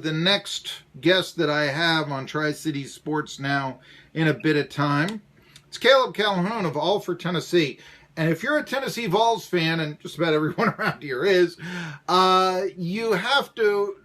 the next guest that I have on Tri-City Sports Now in a bit of time. It's Caleb Calhoun of All for Tennessee. And if you're a Tennessee Vols fan, and just about everyone around here is, you have to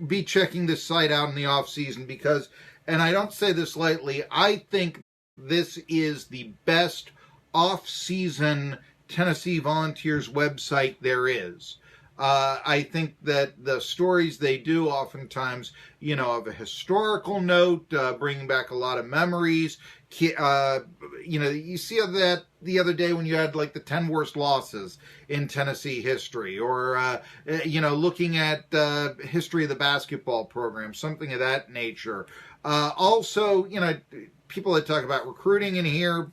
be checking this site out in the off-season because, and I don't say this lightly, I think this is the best off-season Tennessee Volunteers website there is. I think that the stories they do oftentimes, of a historical note, bringing back a lot of memories. You see that the other day when you had like the 10 worst losses in Tennessee history, or, looking at history of the basketball program, something of that nature. Also, people that talk about recruiting in here,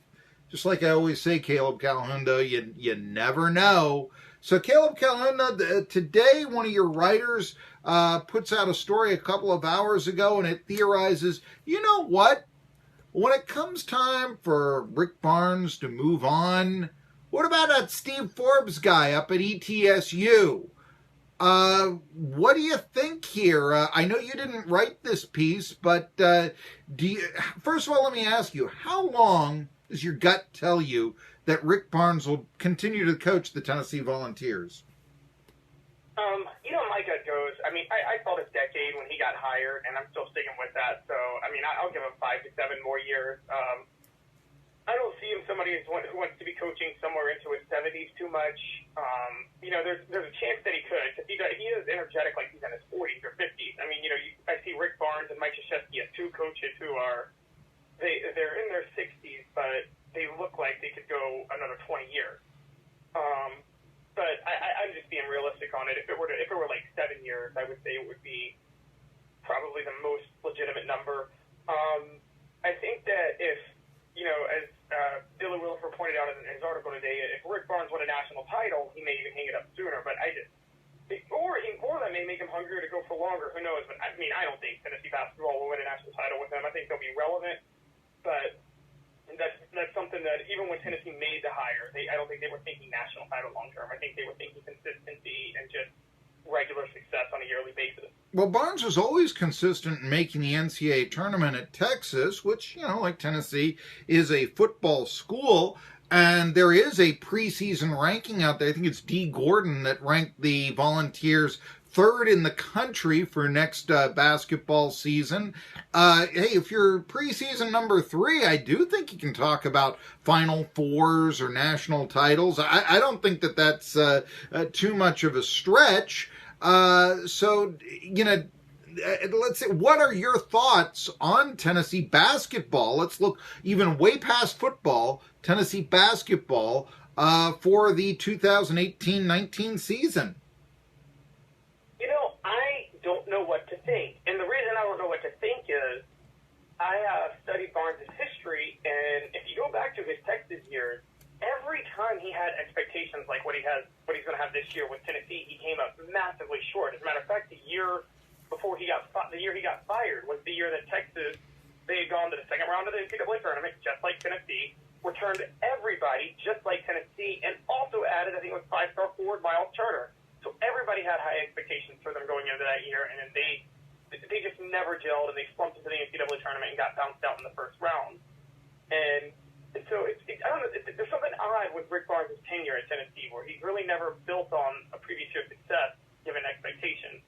just like I always say, Caleb Calhoun, though, you never know. So Caleb Calhoun, today one of your writers puts out a story a couple of hours ago, and it theorizes, you know what? When it comes time for Rick Barnes to move on, what about that Steve Forbes guy up at ETSU? What do you think here? I know you didn't write this piece, but first of all, let me ask you, how long does your gut tell you that Rick Barnes will continue to coach the Tennessee Volunteers? My gut goes, I thought a decade when he got hired, and I'm still sticking with that. So, I'll give him 5 to 7 more years. I don't see him somebody who wants to be coaching somewhere into his 70s too much. There's a chance that he could, because he is energetic like he's in his 40s or 50s. I see Rick Barnes and Mike Krzyzewski as two coaches who are, they're in their 60s, but they look like they could go another 20 years. But I'm just being realistic on it. If it were like 7 years, I would say it would be probably the most legitimate number. I think that if, as Dylan Williford pointed out in his article today, if Rick Barnes won a national title, he may even hang it up sooner. But or that may make him hungrier to go for longer. Who knows? But I don't think Tennessee basketball will win a national title with him. I think they'll be relevant, but that's something that even when Tennessee made the hire, I don't think they were thinking national title long term. I think they were thinking consistency and just regular success on a yearly basis. Well, Barnes was always consistent in making the NCAA tournament at Texas, which, like Tennessee, is a football school. And there is a preseason ranking out there. I think it's D. Gordon that ranked the Volunteers third in the country for next basketball season. Hey, if you're preseason number 3, I do think you can talk about Final Fours or national titles. I don't think that that's too much of a stretch. Let's say, what are your thoughts on Tennessee basketball? Let's look even way past football, Tennessee basketball for the 2018-19 season. I don't know what to think. And the reason I don't know what to think is I have studied Barnes' history, and if you go back to his Texas years, every time he had expectations like what he's going to have this year with Tennessee, he came up massively short. As a matter of fact, the year he got fired was the year that Texas, they had gone to the second round of the NCAA tournament, just like Tennessee, returned everybody just like Tennessee, and also added, I think it was 5-star forward Miles Turner. So everybody had high expectations for them going into that year, and then they just never gelled, and they slumped into the NCAA tournament and got bounced out in the first round. And so I don't know, there's something odd with Rick Barnes' tenure at Tennessee, where he's really never built on a previous year's success given expectations.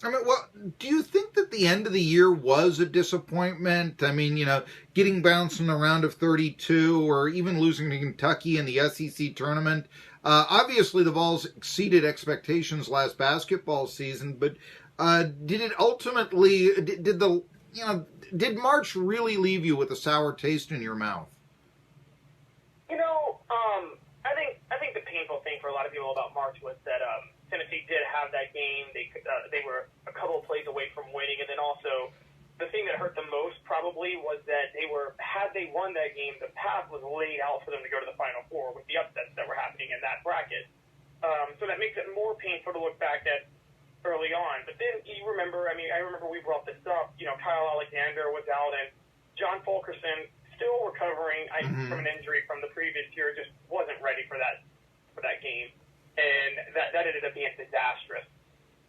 Do you think that the end of the year was a disappointment? Getting bounced in the round of 32 or even losing to Kentucky in the SEC tournament. Obviously, the Vols exceeded expectations last basketball season, but did it ultimately, did March really leave you with a sour taste in your mouth? I think the painful thing for a lot of people about March was that Tennessee did have that game. They were a couple of plays away from winning, and then also the thing that hurt the most probably was that had they won that game, the path was laid out for them to go to the Final Four with the upsets that were happening in that bracket. So that makes it more painful to look back at early on. But then you remember, I remember we brought this up, Kyle Alexander was out, and John Fulkerson, still recovering from an injury from the previous year, just wasn't ready for that game. And that ended up being disastrous.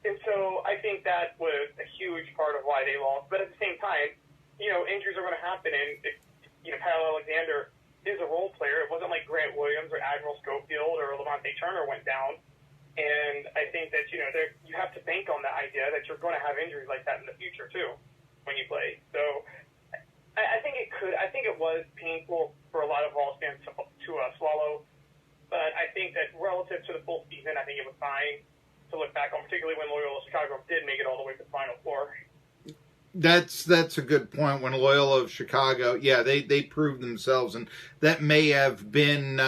And so I think that was a huge part of why they lost. But at the same time, injuries are going to happen. And, Kyle Alexander is a role player. It wasn't like Grant Williams or Admiral Schofield or Levante Turner went down. And I think that, you have to bank on the idea that you're going to have injuries like that in the future, too, when you play. So I think it was painful for a lot of Vols fans to swallow. But I think that relative to the full season, I think it was fine to look back on, particularly when Loyola Chicago did make it all the way to the Final Four. That's a good point. When Loyola of Chicago, they proved themselves, and that may have been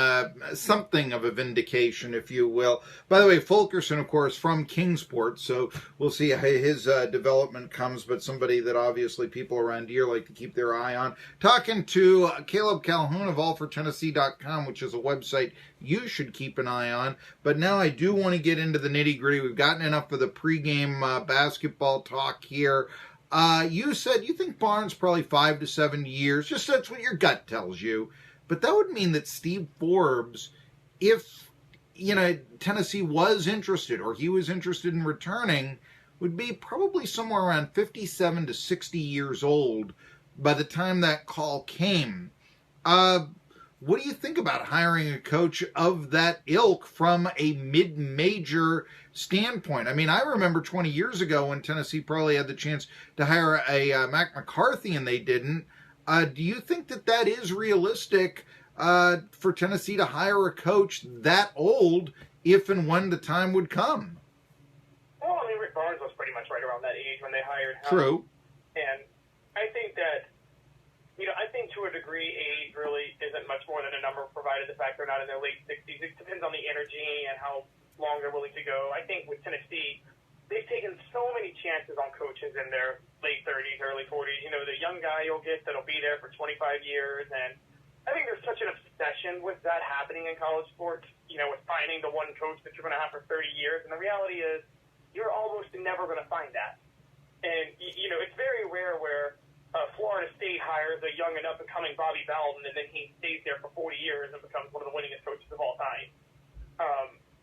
something of a vindication, if you will. By the way, Fulkerson, of course, from Kingsport, so we'll see how his development comes, but somebody that obviously people around here like to keep their eye on. Talking to Caleb Calhoun of allfortennessee.com, which is a website you should keep an eye on. But now I do want to get into the nitty-gritty. We've gotten enough of the pregame basketball talk here. You said you think Barnes probably 5 to 7 years. Just that's what your gut tells you. But that would mean that Steve Forbes, if Tennessee was interested or he was interested in returning, would be probably somewhere around 57 to 60 years old by the time that call came. What do you think about hiring a coach of that ilk from a mid-major standpoint? I mean, I remember 20 years ago when Tennessee probably had the chance to hire a Mac McCarthy and they didn't. Do you think that is realistic for Tennessee to hire a coach that old if and when the time would come? Well, I mean, Rick Barnes was pretty much right around that age when they hired him. True. And I think that, I think to a degree, age really isn't much more than a number, provided the fact they're not in their late 60s. It depends on the energy and how long they're willing to go. I think with Tennessee, they've taken so many chances on coaches in their late 30s, early 40s. The young guy you'll get that'll be there for 25 years. And I think there's such an obsession with that happening in college sports, with finding the one coach that you're going to have for 30 years. And the reality is you're almost never going to find that. And, it's very rare where Florida State hires a young and up-and-coming Bobby Bowden, and then he stays there for 40 years and becomes one of the winningest coaches of all time.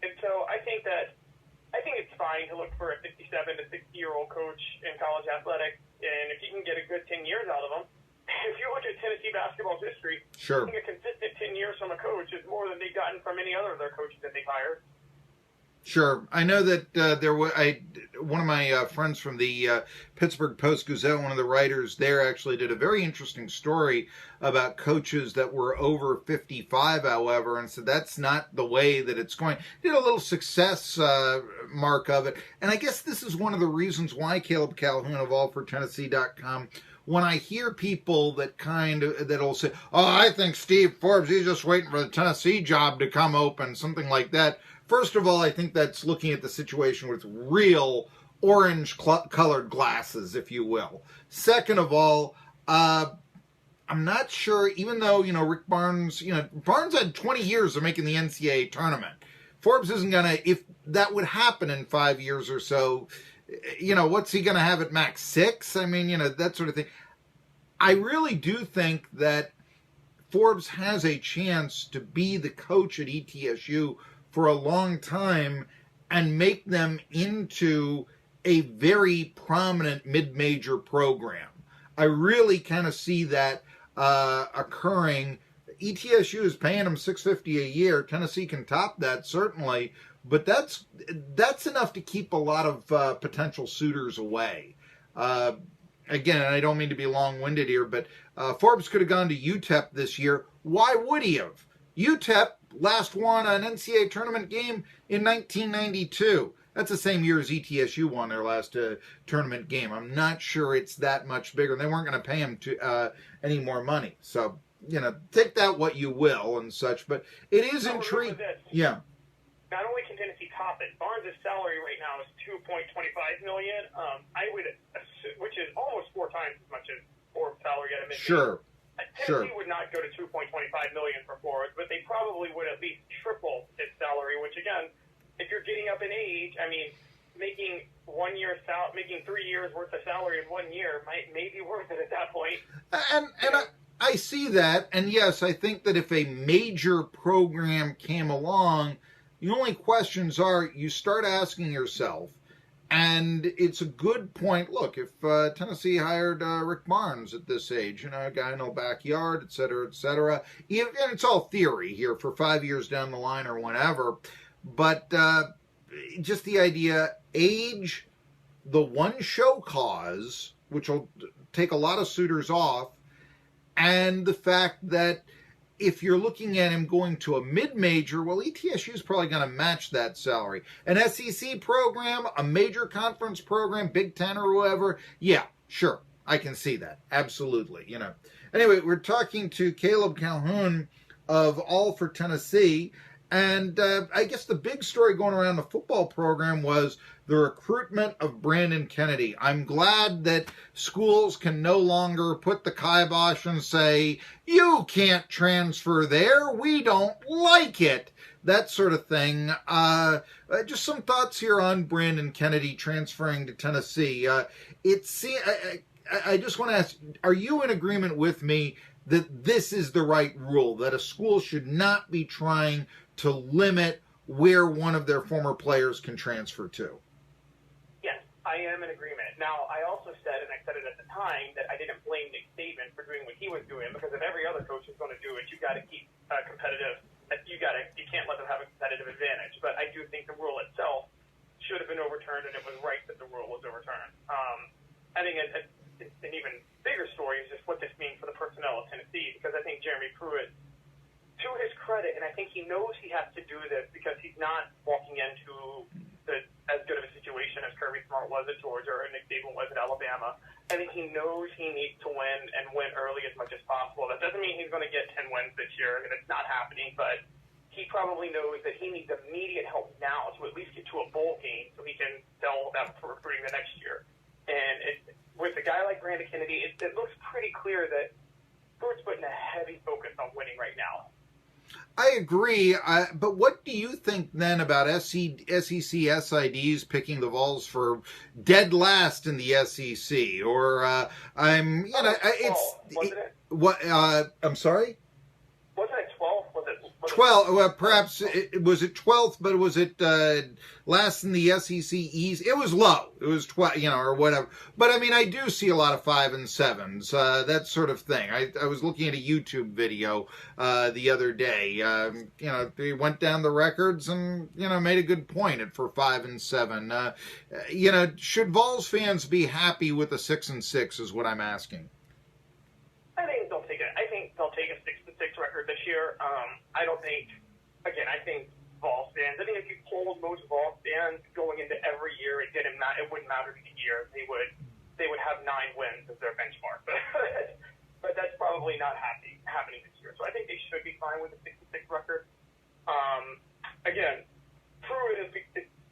And so I think it's fine to look for a 57 to 60-year-old coach in college athletics, and if you can get a good 10 years out of them, if you look at Tennessee basketball's history, sure, I think a consistent 10 years from a coach is more than they've gotten from any other of their coaches that they've hired. Sure. I know that one of my friends from the Pittsburgh Post-Gazette, one of the writers there, actually did a very interesting story about coaches that were over 55, however, and said that's not the way that it's going. Did a little success mark of it. And I guess this is one of the reasons why Caleb Calhoun of allfortennessee.com, when I hear people that'll say, I think Steve Forbes, he's just waiting for the Tennessee job to come open, something like that. First of all, I think that's looking at the situation with real orange-colored glasses, if you will. Second of all, I'm not sure, even though, Rick Barnes, Barnes had 20 years of making the NCAA tournament. Forbes isn't going to, if that would happen in 5 years or so, what's he going to have at max 6? I mean, that sort of thing. I really do think that Forbes has a chance to be the coach at ETSU for a long time and make them into a very prominent mid-major program. I really kind of see that occurring. ETSU is paying them $650 a year. Tennessee can top that, certainly, but that's enough to keep a lot of potential suitors away. Again, I don't mean to be long-winded here, but Forbes could have gone to UTEP this year. Why would he have? UTEP last won an NCAA tournament game in 1992. That's the same year as ETSU won their last tournament game. I'm not sure it's that much bigger. They weren't going to pay him any more money. So, take that what you will and such. But it is intriguing. Yeah. Not only can Tennessee top it, Barnes' salary right now is $2.25 million. I would, which is almost 4 times as much as Forbes' salary at a mid-major. Sure. Tennessee would not go to $2.25 million for Forbes, but they probably would at least triple his salary. Which again, if you're getting up in age, I mean, making 3 years worth of salary in 1 year may be worth it at that point. And I see that, and yes, I think that if a major program came along, the only questions are you start asking yourself, And it's a good point. Look, if Tennessee hired Rick Barnes at this age, a guy in the backyard, et cetera, and it's all theory here for 5 years down the line or whenever, but just the idea, age, the one show cause, which will take a lot of suitors off, and the fact that if you're looking at him going to a mid-major, well, ETSU is probably going to match that salary. An SEC program, a major conference program, Big Ten or whoever, yeah, sure, I can see that. Absolutely, Anyway, we're talking to Caleb Calhoun of All for Tennessee, and I guess the big story going around the football program was the recruitment of Brandon Kennedy. I'm glad that schools can no longer put the kibosh and say, you can't transfer there, we don't like it, that sort of thing. Just some thoughts here on Brandon Kennedy transferring to Tennessee. I just want to ask, are you in agreement with me that this is the right rule, that a school should not be trying to limit where one of their former players can transfer to? Yes, I am in agreement. Now, I also said, and I said it at the time, that I didn't blame Nick Saban for doing what he was doing, because if every other coach is going to do it, you got to keep competitive. You can't let them have a competitive advantage. But I do think the rule itself should have been overturned, and it was right that the rule was overturned. I think an even bigger story is just what this means for the personnel of Tennessee, because I think Jeremy Pruitt, to his credit, and I think he knows he has to do this because he's not walking into as good of a situation as Kirby Smart was at Georgia or Nick Saban was at Alabama. I think he knows he needs to win and win early as much as possible. That doesn't mean he's going to get 10 wins this year, and it's not happening, but he probably knows that he needs immediate help now to at least get to a bowl game so he can sell that for recruiting the next year. And with a guy like Brandon Kennedy, it looks pretty clear that Pruitt's putting a heavy focus on winning right now. I agree, but what do you think then about SEC SIDs picking the Vols for dead last in the SEC? Or I'm sorry. Wasn't it 12? Was it 12? Well, perhaps was it 12th, but was it last in the SEC East? It was low. It was 12, or whatever. But I mean, I do see a lot of 5 and 7s, that sort of thing. I was looking at a YouTube video the other day. They went down the records and made a good point for 5 and 7. Should Vols fans be happy with a 6 and 6? Is what I'm asking. I think they'll take a 6-6 record this year. I think Vols fans. I think if you polled most Vols fans going into every year, it wouldn't matter the year. They would have 9 wins as their benchmark. But that's probably not happening this year. So I think they should be fine with a 6-6 record. Again, Pruitt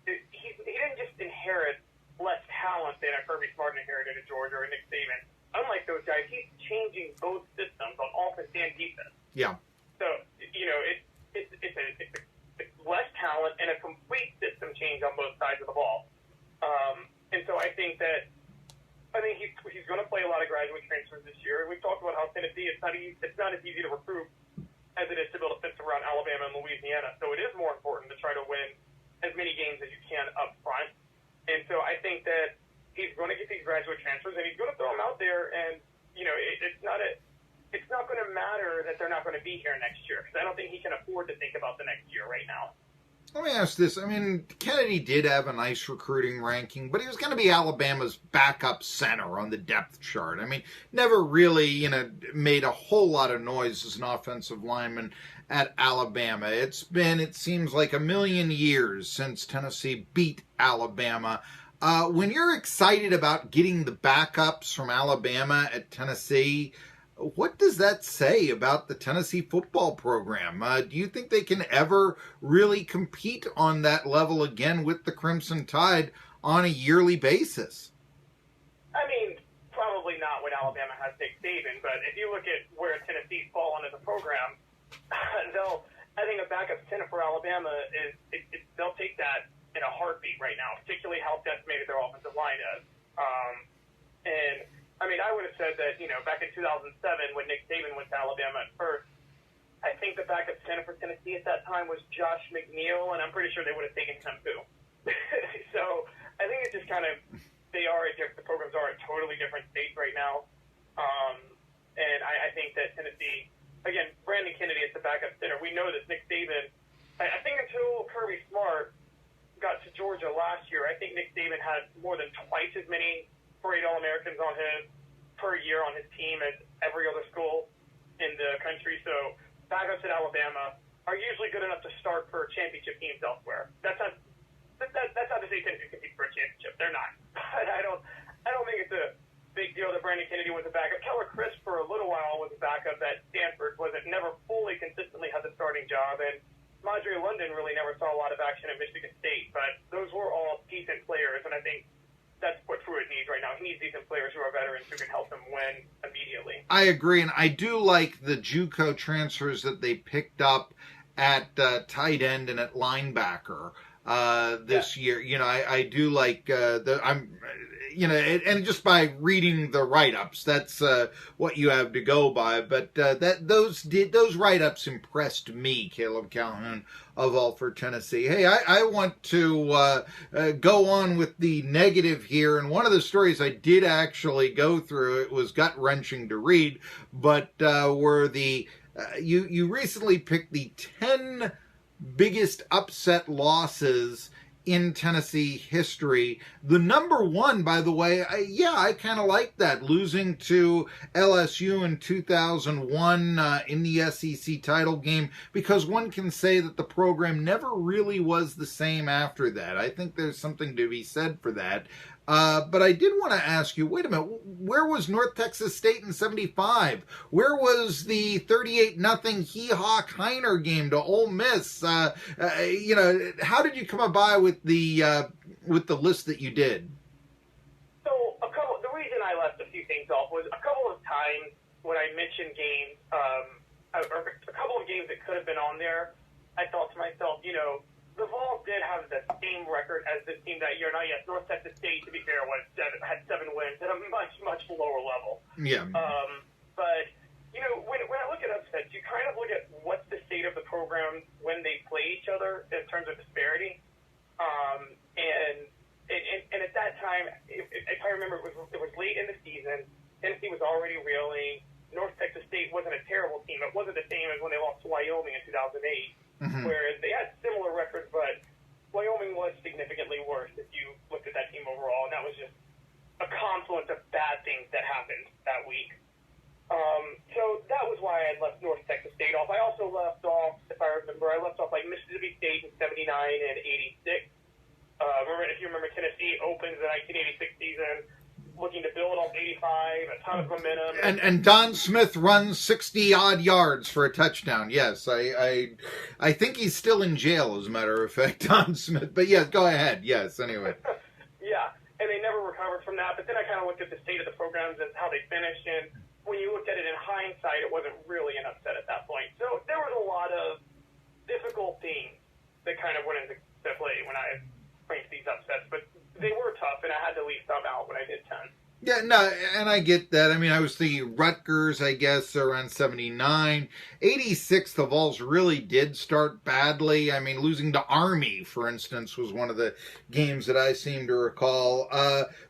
he didn't just inherit less talent than a Kirby Smart inherited at Georgia or Nick Saban. Unlike those guys, he's changing both systems on offense and defense. Yeah. So, it's less talent and a complete system change on both sides of the ball. And so I think he's going to play a lot of graduate transfers this year. We've talked about how Tennessee, it's not as easy to recruit as it is to build a system around Alabama and Louisiana. So it is more important to try to win as many games as you can up front. And so I think that he's going to get these graduate transfers, and he's going to throw them out there. And it's not going to matter that they're not going to be here next year, because I don't think he can afford to think about the next year right now. Let me ask this. I mean, Kennedy did have a nice recruiting ranking, but he was going to be Alabama's backup center on the depth chart. I mean, never really, made a whole lot of noise as an offensive lineman at Alabama. It seems like a million years since Tennessee beat Alabama. When you're excited about getting the backups from Alabama at Tennessee, what does that say about the Tennessee football program? Do you think they can ever really compete on that level again with the Crimson Tide on a yearly basis? I mean, probably not when Alabama has Nick Saban, but if you look at where Tennessee's fallen as a program, I think a backup center for Alabama they'll take that in a heartbeat right now, particularly how decimated their offensive line is. And I mean, I would have said that, back in 2007 when Nick Saban went to Alabama at first, I think the backup center for Tennessee at that time was Josh McNeil, and I'm pretty sure they would have taken him too. So I think it's just kind of the programs are at totally different states right now, and I think that Tennessee, again, Brandon Kennedy is the backup center. We know this. Nick Saban, I think until Kirby Smart got to Georgia last year, I think Nick Saban had more than twice as many parade All-Americans on his per year on his team as every other school in the country. So backups at Alabama are usually good enough to start for championship teams elsewhere. That's not to say Tennessee competes for a championship. They're not. But I don't think it's a big deal that Brandon Kennedy was a backup. Keller Crisp for a little while was a backup at Stanford, never fully consistently had the starting job, and Madre London really never saw a lot of action at Michigan State. But those were all decent players, and I think that's what Pruitt needs right now. He needs decent players who are veterans who can help him win immediately. I agree, and I do like the JUCO transfers that they picked up at tight end and at linebacker this year. You know, I do like and just by reading the write-ups, that's what you have to go by. But those write-ups impressed me, Caleb Calhoun of All for Tennessee. Hey, I want to go on with the negative here, and one of the stories I did actually go through, it was gut-wrenching to read, but were the you recently picked the 10 biggest upset losses in Tennessee history. The number one, by the way, I kind of like that. Losing to LSU in 2001 in the SEC title game, because one can say that the program never really was the same after that. I think there's something to be said for that. But I did want to ask you, wait a minute, where was North Texas State in 75? Where was the 38-0 Hee-Haw Kiner game to Ole Miss? How did you come by with the list that you did? So the reason I left a few things off was a couple of times when I mentioned games, or a couple of games that could have been on there, I thought to myself, the Vols did have the same record as this team that year. Now, yes, North Texas State, to be fair, had 7 wins at a much, much lower level. Yeah. But, when I look at upsets, you kind of look at what's the state of the program when they play each other in terms of disparity. And at that time, if I remember, it was late in the season. Tennessee was already reeling. North Texas State wasn't a terrible team. It wasn't the same as when they lost to Wyoming in 2008. Mm-hmm. Whereas they had similar records, but Wyoming was significantly worse if you looked at that team overall, and that was just a confluence of bad things that happened that week. So that was why I left North Texas State off. I also left off, if I remember, like Mississippi State in 79 and 86. If you remember, Tennessee opens the 1986 season looking to build off 85, a ton of momentum. And Don Smith runs 60-odd yards for a touchdown. Yes, I think he's still in jail, as a matter of fact, Don Smith. But yes, go ahead. Yes, anyway. Yeah, and they never recovered from that. But then I kind of looked at the state of the programs and how they finished. And when you looked at it in hindsight, it wasn't really an upset at that point. So there was a lot of difficult things that kind of went into play when I framed these upsets. But they were tough, and I had to leave some out when I did 10. Yeah, no, and I get that. I mean, I was thinking Rutgers, I guess, around 79. 86, the Vols really did start badly. I mean, losing to Army, for instance, was one of the games that I seem to recall.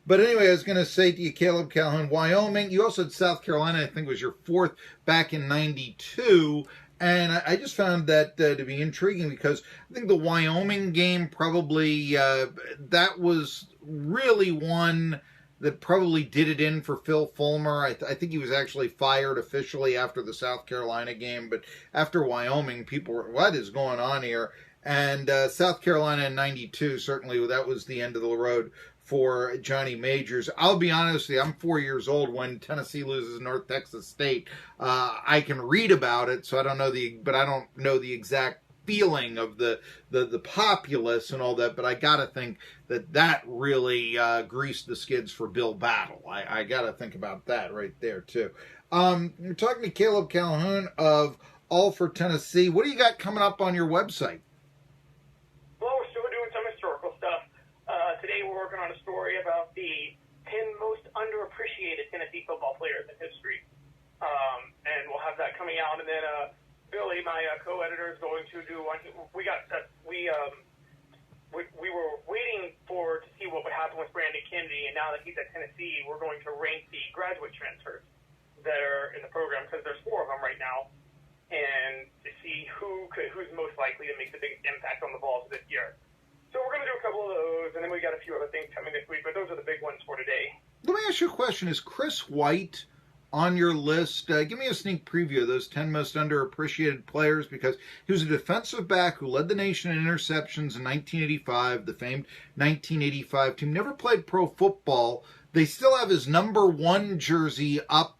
But anyway, I was going to say to you, Caleb Calhoun, Wyoming. You also had South Carolina, I think was your 4th back in 92. And I just found that to be intriguing because I think the Wyoming game probably, that was really one that probably did it in for Phil Fulmer. I think he was actually fired officially after the South Carolina game, but after Wyoming, people were, what is going on here? And South Carolina in 92, certainly that was the end of the road for Johnny Majors. I'll be honest with you, I'm 4 years old when Tennessee loses North Texas State. I can read about it, so I don't know the exact feeling of the populace and all that, but I gotta think that really greased the skids for Bill Battle. I gotta think about that right there too. You're talking to Caleb Calhoun of All for Tennessee. What do you got coming up on your website? Well, we're still doing some historical stuff. Today we're working on a story about the 10 most underappreciated Tennessee football players in history. And we'll have that coming out. And then Billy, my co-editor, is going to do one. We were waiting to see what would happen week at Tennessee, we're going to rank the graduate transfers that are in the program, because there's 4 of them right now, and to see who's most likely to make the biggest impact on the Vols this year. So we're going to do a couple of those, and then we got a few other things coming this week, but those are the big ones for today. Let me ask you a question. Is Chris White on your list? Give me a sneak preview of those 10 most underappreciated players, because he was a defensive back who led the nation in interceptions in 1985, the famed 1985 team. Never played pro football. They still have his number 1 jersey up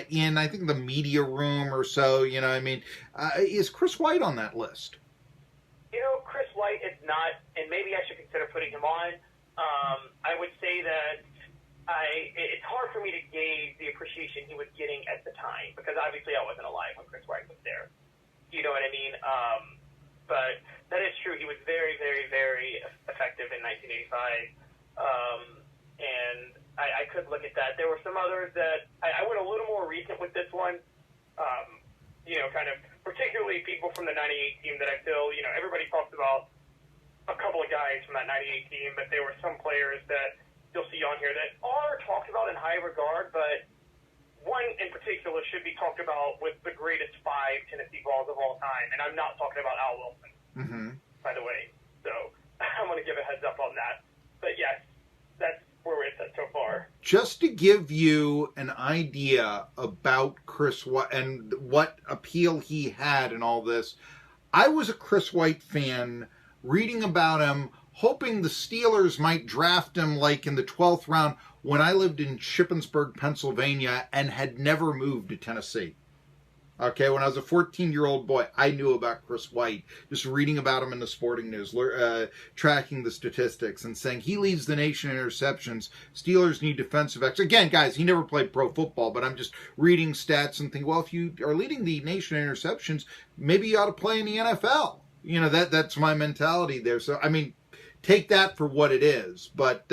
in, I think, the media room or so. You know, I mean, is Chris White on that list? You know, Chris White is not, and maybe I should consider putting him on. I would say that it's hard for me to gauge the appreciation he was getting at the time, because obviously I wasn't alive when Chris White was there. You know what I mean? But that is true. He was very, very, very effective in 1985. And I could look at that. There were some others that I went a little more recent with this one. You know, kind of particularly people from the 98 team that I feel, you know, everybody talks about a couple of guys from that 98 team, but there were some players that you'll see on here that are talked about in high regard, but one in particular should be talked about with the greatest 5 Tennessee Vols of all time, and I'm not talking about Al Wilson, by the way. So I'm going to give a heads up on that. But yes, that's where we're at so far. Just to give you an idea about Chris White and what appeal he had in all this, I was a Chris White fan, reading about him, hoping the Steelers might draft him like in the 12th round when I lived in Shippensburg, Pennsylvania, and had never moved to Tennessee. Okay, when I was a 14-year-old boy, I knew about Chris White, just reading about him in the sporting news, tracking the statistics, and saying he leads the nation in interceptions. Steelers need defensive X. Again, guys, he never played pro football, but I'm just reading stats and thinking, well, if you are leading the nation in interceptions, maybe you ought to play in the NFL. You know, that's my mentality there. So, I mean, take that for what it is. But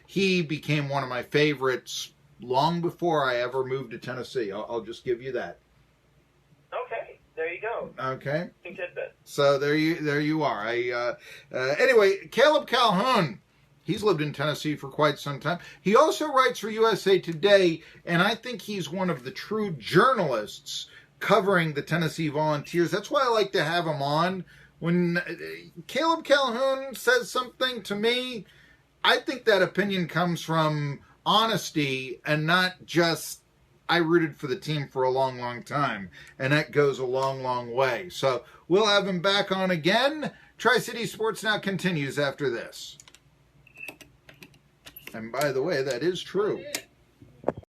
he became one of my favorites long before I ever moved to Tennessee. I'll just give you that. Okay, there you go. Okay. Tidbit. So there you are. Anyway, Caleb Calhoun, he's lived in Tennessee for quite some time. He also writes for USA Today, and I think he's one of the true journalists covering the Tennessee Volunteers. That's why I like to have him on. When Caleb Calhoun says something to me, I think that opinion comes from honesty and not just, I rooted for the team for a long, long time. And that goes a long, long way. So we'll have him back on again. Tri-City Sports Now continues after this. And by the way, that is true.